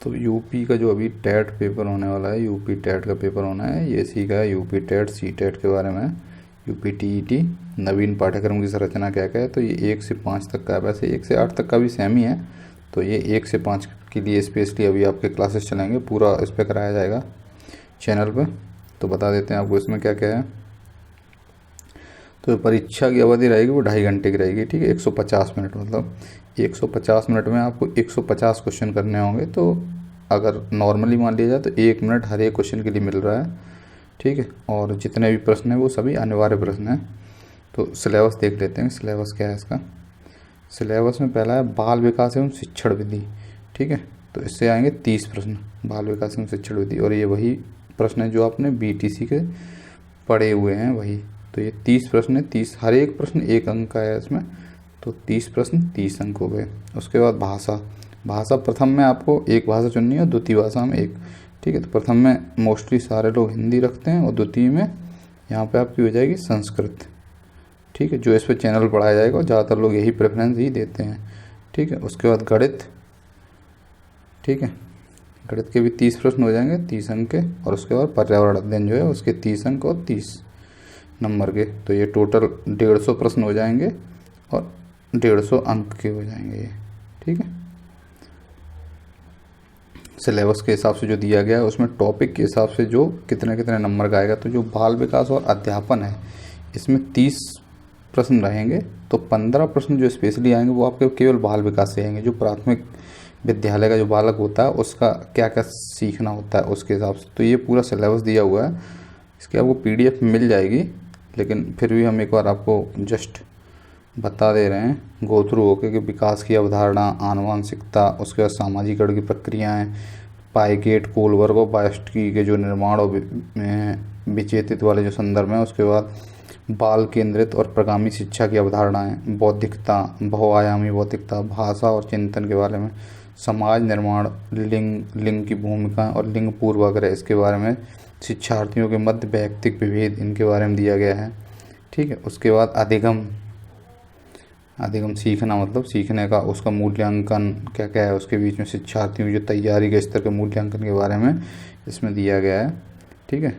तो यूपी का जो अभी टेट पेपर होने वाला है, यूपी टेट का पेपर होना है, ये सीखा है यूपी टेट सी टेट के बारे में, यूपी टीईटी नवीन पाठ्यक्रम की संरचना क्या क्या है। तो ये 1 से 5 तक का है, वैसे 1 से 8 तक का भी सेम ही है। तो ये 1 से 5 के लिए स्पेशली अभी आपके क्लासेस चलेंगे, पूरा इस पर कराया जाएगा चैनल पे। तो बता देते हैं आपको इसमें क्या क्या है। तो परीक्षा की अवधि रहेगी वो 2.5 घंटे की रहेगी, ठीक है। 150 मिनट, मतलब 150 मिनट में आपको 150 क्वेश्चन करने होंगे। तो अगर नॉर्मली मान लिया जाए तो 1 मिनट हर एक क्वेश्चन के लिए मिल रहा है, ठीक है। और जितने भी प्रश्न हैं वो सभी अनिवार्य प्रश्न हैं। तो सिलेबस देख लेते हैं, सिलेबस क्या है इसका। सिलेबस में पहला है बाल विकास एवं शिक्षण विधि, ठीक है। तो इससे आएंगे 30 प्रश्न, बाल विकास एवं शिक्षण विधि। और ये वही प्रश्न है जो आपने बीटीसी के पढ़े हुए हैं, वही। तो ये 30 प्रश्न है, 30, हर एक प्रश्न 1 अंक का है इसमें। तो 30 प्रश्न 30 अंक हो गए। उसके बाद भाषा, भाषा प्रथम में आपको एक भाषा चुननी है और द्वितीय भाषा में एक, ठीक है। तो प्रथम में मोस्टली सारे लोग हिंदी रखते हैं और द्वितीय में यहाँ पे आपकी हो जाएगी संस्कृत, ठीक है, जो इस पर चैनल पढ़ाया जाएगा और ज़्यादातर लोग यही प्रेफरेंस ही देते हैं, ठीक है। उसके बाद गणित, ठीक है, गणित के भी 30 प्रश्न हो जाएंगे 30 अंक के। और उसके बाद पर्यावरण अध्ययन जो है उसके 30 अंक और 30 नंबर के। तो ये टोटल 150 प्रश्न हो जाएंगे और 150 अंक के हो जाएंगे ये, ठीक है। सिलेबस के हिसाब से जो दिया गया है उसमें टॉपिक के हिसाब से जो कितने कितने नंबर का आएगा। तो जो बाल विकास और अध्यापन है इसमें 30 प्रश्न रहेंगे। तो 15 प्रश्न जो स्पेशली आएंगे वो आपके केवल बाल विकास से आएंगे, जो प्राथमिक विद्यालय का जो बालक होता है उसका क्या क्या सीखना होता है उसके हिसाब से। तो ये पूरा सिलेबस दिया हुआ है, इसकी आपको पीडीएफ मिल जाएगी, लेकिन फिर भी हम एक बार आपको जस्ट बता दे रहे हैं गो थ्रू होके कि विकास की अवधारणा, आनुवंशिकता, उसके बाद सामाजिकरण की प्रक्रियाएं, पाइकेट, कोलबर्ग और बायोस्टी के जो निर्माण और विचेतित वाले जो संदर्भ हैं, उसके बाद बाल केंद्रित और प्रगामी शिक्षा की अवधारणाएं, बौद्धिकता, बहुआयामी बौद्धिकता, भाषा और चिंतन के बारे में, समाज निर्माण, लिंग की भूमिका और लिंग पूर्वाग्रह इसके बारे में, शिक्षार्थियों के मध्य वैयक्तिक विभेद इनके बारे में दिया गया है, ठीक है। उसके बाद अधिगम, अधिगम सीखना, मतलब सीखने का उसका मूल्यांकन क्या क्या है, उसके बीच में शिक्षार्थियों की जो तैयारी के स्तर के मूल्यांकन के बारे में इसमें दिया गया है, ठीक है।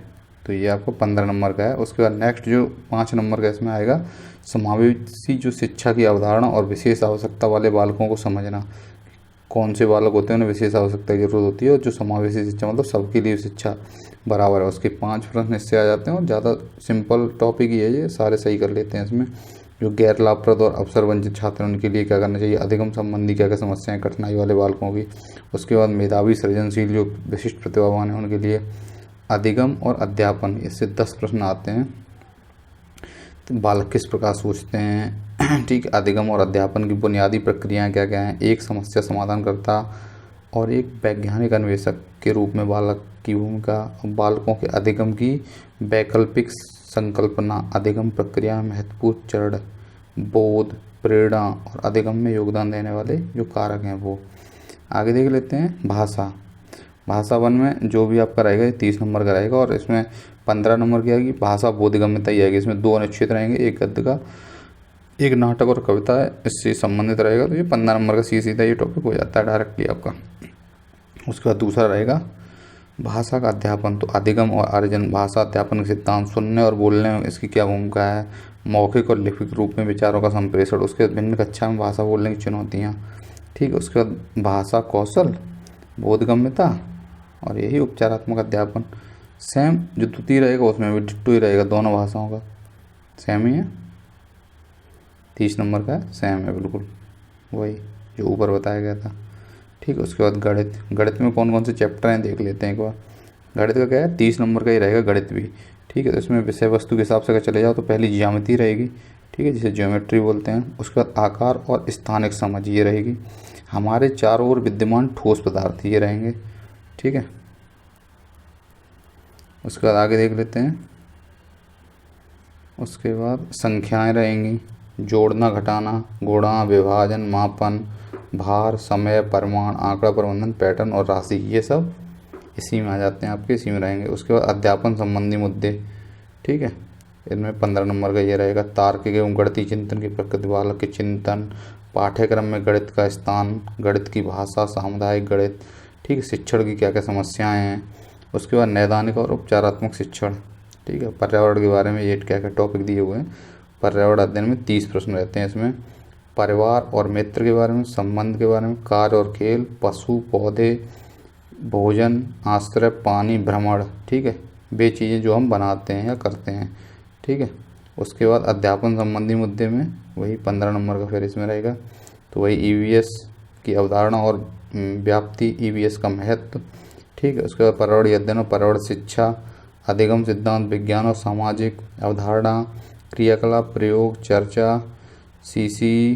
तो ये आपको 15 नंबर का है। उसके बाद नेक्स्ट जो 5 नंबर का इसमें आएगा, समावेशी जो शिक्षा की अवधारणा और विशेष आवश्यकता वाले बालकों को समझना। कौन से बालक होते हैं उन्हें विशेष आवश्यकता की जरूरत होती है, और जो समावेशी शिक्षा मतलब सबके लिए शिक्षा बराबर है, उसके 5 प्रश्न इससे आ जाते हैं। और ज़्यादा सिंपल टॉपिक ही है ये, सारे सही कर लेते हैं इसमें। जो गैर लाभप्रद और अवसर वंचित छात्र हैं उनके लिए क्या करना चाहिए, अधिगम संबंधी क्या क्या समस्याएं, कठिनाई वाले बालकों की। उसके बाद मेधावी सृजनशील जो विशिष्ट प्रतिभावान हैं उनके लिए अधिगम और अध्यापन, इससे 10 प्रश्न आते हैं। तो बालक किस प्रकार सोचते हैं, ठीक है। अधिगम और अध्यापन की बुनियादी प्रक्रियाएं क्या क्या हैं, एक समस्या समाधान करता और एक वैज्ञानिक अन्वेषक के रूप में बालक की भूमिका, बालकों के अधिगम की वैकल्पिक संकल्पना, अधिगम प्रक्रिया में महत्वपूर्ण चरण, बोध, प्रेरणा और अधिगम में योगदान देने वाले जो कारक हैं वो। आगे देख लेते हैं भाषा। भाषा 1 में जो भी आपका रहेगा 30 नंबर का रहेगा, और इसमें 15 नंबर की आएगी भाषा बोधगम्यता ही आएगी। इसमें 2 अनुच्छेद रहेंगे, एक गद्य का, एक नाटक और कविता है, इससे संबंधित रहेगा। तो ये 15 नंबर का सीधा ये टॉपिक हो जाता है डायरेक्टली आपका। उसके बाद दूसरा रहेगा भाषा का अध्यापन। तो अधिगम और अर्जन, भाषा अध्यापन के सिद्धांत, सुनने और बोलने में इसकी क्या भूमिका है, मौखिक और लिखित रूप में विचारों का संप्रेषण, उसके बाद भिन्न कक्षा में भाषा बोलने की चुनौतियाँ, ठीक है। उसके बाद भाषा कौशल, बोधगम्यता और यही उपचारात्मक अध्यापन। सेम जो द्वितीय रहेगा उसमें भी डिट्टो ही रहेगा, दोनों भाषाओं का सेम ही है, 30 नंबर का है, सेम है बिल्कुल वही जो ऊपर बताया गया था, ठीक है। उसके बाद गणित, गणित में कौन कौन से चैप्टर हैं देख लेते हैं एक बार। गणित का क्या है, 30 नंबर का ही रहेगा गणित भी, ठीक है। तो इसमें विषय वस्तु के हिसाब से अगर चले जाओ तो पहली ज्यामिति रहेगी, ठीक है, जिसे ज्योमेट्री बोलते हैं। उसके बाद आकार और स्थानिक समझ ये रहेगी। हमारे चारों ओर विद्यमान ठोस पदार्थ ये रहेंगे, ठीक है। उसके बाद आगे देख लेते हैं। उसके बाद संख्याएं रहेंगी, जोड़ना, घटाना, गुणा, विभाजन, मापन, भार, समय, परिमाण, आंकड़ा प्रबंधन, पैटर्न और राशि, ये सब इसी में आ जाते हैं आपके, इसी में रहेंगे। उसके बाद अध्यापन संबंधी मुद्दे, ठीक है, इनमें 15 नंबर का ये रहेगा। तार्किक एवं गणितीय चिंतन की प्रकृति, बालक के चिंतन, पाठ्यक्रम में गणित का स्थान, गणित की भाषा, सामुदायिक गणित, ठीक है, शिक्षण की क्या क्या समस्याएं हैं, उसके बाद नैदानिक और उपचारात्मक शिक्षण, ठीक है, पर्यावरण के बारे में ये क्या क्या टॉपिक दिए हुए हैं। पर्यावरण अध्ययन में 30 प्रश्न रहते हैं इसमें। परिवार और मित्र के बारे में, संबंध के बारे में, कार्य और खेल, पशु पौधे, भोजन, आश्रय, पानी, भ्रमण, ठीक है, वे चीज़ें जो हम बनाते हैं या करते हैं, ठीक है। उसके बाद अध्यापन संबंधी मुद्दे में वही 15 नंबर का फिर इसमें रहेगा, तो वही ईवीएस की अवधारणा और व्याप्ति, ईवीएस का महत्व, ठीक है। उसके बाद पर्यावरणीय अध्ययन और पर्यावरण शिक्षा, अधिगम सिद्धांत, विज्ञान और सामाजिक अवधारणा, क्रियाकलाप, प्रयोग, चर्चा, सीसी,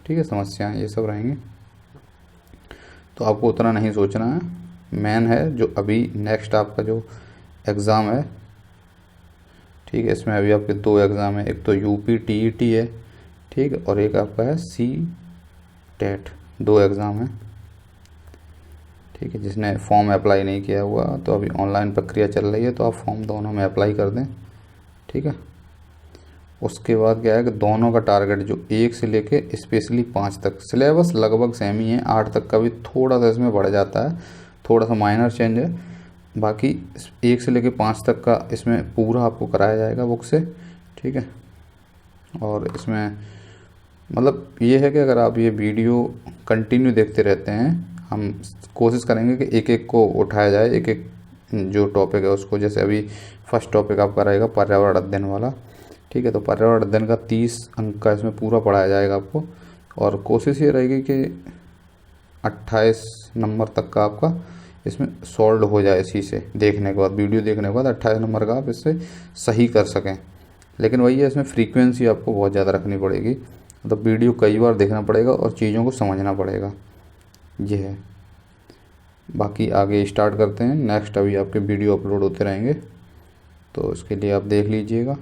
ठीक है, समस्याएं, ये सब रहेंगे। तो आपको उतना नहीं सोचना है, मेन है जो अभी नेक्स्ट आपका जो एग्ज़ाम है, ठीक है, इसमें अभी आपके 2 एग्ज़ाम है, एक तो यूपी टीईटी है, ठीक है, और एक आपका है सी टेट, 2 एग्ज़ाम है, ठीक है। जिसने फॉर्म अप्लाई नहीं किया हुआ तो अभी ऑनलाइन प्रक्रिया चल रही है, तो आप फॉर्म दोनों में अप्लाई कर दें, ठीक है। उसके बाद क्या है कि दोनों का टारगेट जो 1 से लेके स्पेशली 5 तक, सिलेबस लगभग सेम ही है, 8 तक का भी थोड़ा सा इसमें बढ़ जाता है, थोड़ा सा माइनर चेंज है, बाकी 1 से लेके 5 तक का इसमें पूरा आपको कराया जाएगा बुक से, ठीक है। और इसमें मतलब ये है कि अगर आप ये वीडियो कंटिन्यू देखते रहते हैं, हम कोशिश करेंगे कि एक एक को उठाया जाए, एक एक जो टॉपिक है उसको, जैसे अभी फर्स्ट टॉपिक आपका रहेगा पर्यावरण अध्ययन वाला, ठीक है, तो पर्यावरण अध्ययन का 30 अंक का इसमें पूरा पढ़ाया जाएगा आपको, और कोशिश ये रहेगी कि 28 नंबर तक का आपका इसमें सॉल्व हो जाए, इसी से देखने के बाद, वीडियो देखने के बाद 28 नंबर का आप इससे सही कर सकें। लेकिन वही है, इसमें फ्रीक्वेंसी आपको बहुत ज़्यादा रखनी पड़ेगी, मतलब वीडियो कई बार देखना पड़ेगा और चीज़ों को समझना पड़ेगा, ये है। बाकी आगे स्टार्ट करते हैं नेक्स्ट, अभी आपके वीडियो अपलोड होते रहेंगे, तो इसके लिए आप देख लीजिएगा।